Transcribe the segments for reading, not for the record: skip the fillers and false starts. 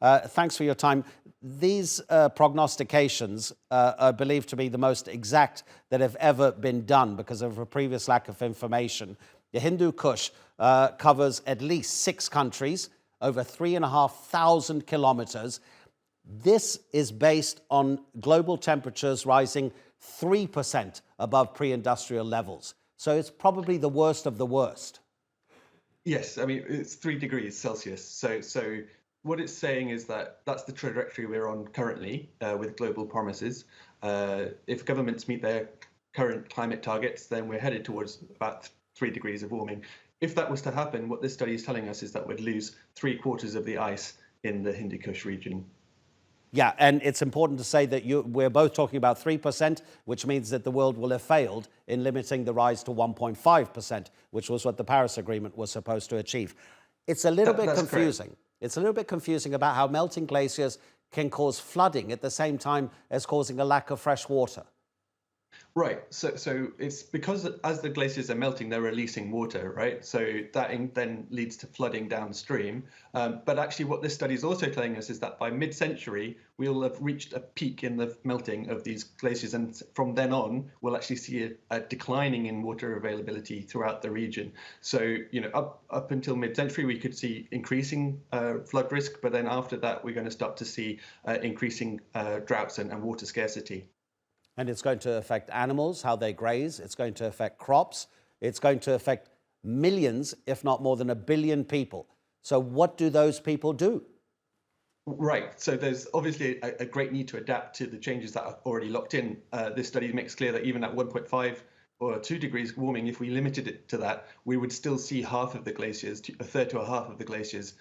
Thanks for your time. These prognostications are believed to be the most exact that have ever been done because of a previous lack of information. The Hindu Kush covers at least 6 countries, over 3,500 kilometers. This is based on global temperatures rising 3% above pre-industrial levels. So it's probably the worst of the worst. Yes, I mean, it's 3 degrees Celsius. So what it's saying is that that's the trajectory we're on currently with global promises. If governments meet their current climate targets, then we're headed towards about 3 degrees of warming. If that was to happen, what this study is telling us is that we'd lose 3/4 of the ice in the Hindu Kush region. Yeah, and it's important to say that we're both talking about 3%, which means that the world will have failed in limiting the rise to 1.5%, which was what the Paris Agreement was supposed to achieve. It's a little bit That's confusing. correct. It's a little bit confusing about how melting glaciers can cause flooding at the same time as causing a lack of fresh water. Right. So it's because as the glaciers are melting, they're releasing water, right? So that then leads to flooding downstream. But actually, what this study is also telling us is that by mid-century, we'll have reached a peak in the melting of these glaciers, and from then on, we'll actually see a declining in water availability throughout the region. So up until mid-century, we could see increasing flood risk, but then after that, we're going to start to see increasing droughts and water scarcity. And it's going to affect animals, how they graze. It's going to affect crops. It's going to affect millions, if not more than 1 billion people. So what do those people do? Right. So there's obviously a great need to adapt to the changes that are already locked in. This study makes clear that even at 1.5 or 2 degrees warming, if we limited it to that, we would still see half of the glaciers, a third to a half of the glaciers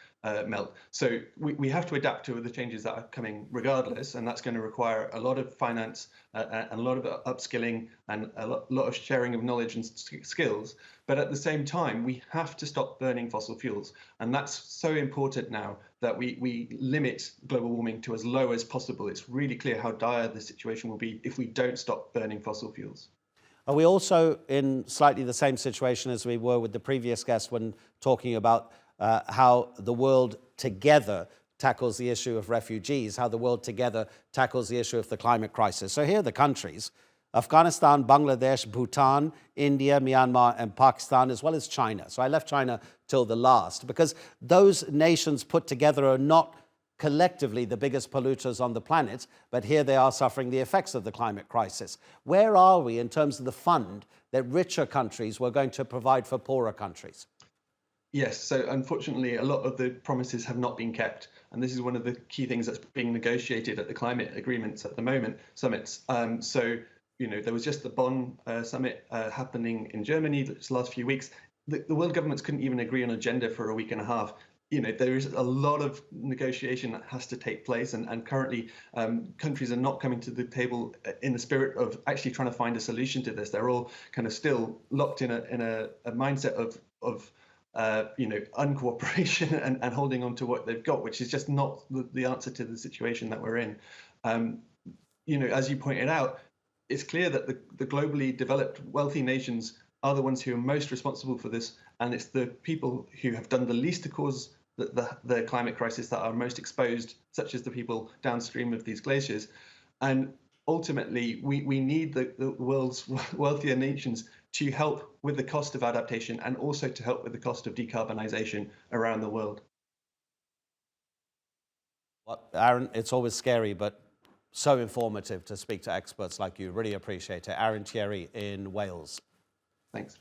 melt. So we have to adapt to the changes that are coming regardless, and that's going to require a lot of finance and a lot of upskilling and a lot of sharing of knowledge and skills. But at the same time, we have to stop burning fossil fuels. And that's so important now that we limit global warming to as low as possible. It's really clear how dire the situation will be if we don't stop burning fossil fuels. Are we also in slightly the same situation as we were with the previous guest when talking about how the world together tackles the issue of refugees, how the world together tackles the issue of the climate crisis? So here are the countries: Afghanistan, Bangladesh, Bhutan, India, Myanmar, and Pakistan, as well as China. So I left China till the last because those nations put together are not collectively the biggest polluters on the planet, but here they are suffering the effects of the climate crisis. Where are we in terms of the fund that richer countries were going to provide for poorer countries? Yes, so unfortunately, a lot of the promises have not been kept, and this is one of the key things that's being negotiated at the climate agreements at the moment, summits. There was just the Bonn summit happening in Germany this last few weeks. The world governments couldn't even agree on an agenda for a week and a half. There is a lot of negotiation that has to take place, and currently countries are not coming to the table in the spirit of actually trying to find a solution to this. They're all kind of still locked in a mindset of uncooperation and holding on to what they've got, which is just not the answer to the situation that we're in. As you pointed out, it's clear that the globally developed wealthy nations are the ones who are most responsible for this, and it's the people who have done the least to cause the climate crisis that are most exposed, such as the people downstream of these glaciers. And ultimately, we need the world's wealthier nations to help with the cost of adaptation and also to help with the cost of decarbonisation around the world. Well, Aaron, it's always scary, but so informative to speak to experts like you. Really appreciate it. Aaron Thierry in Wales. Thanks.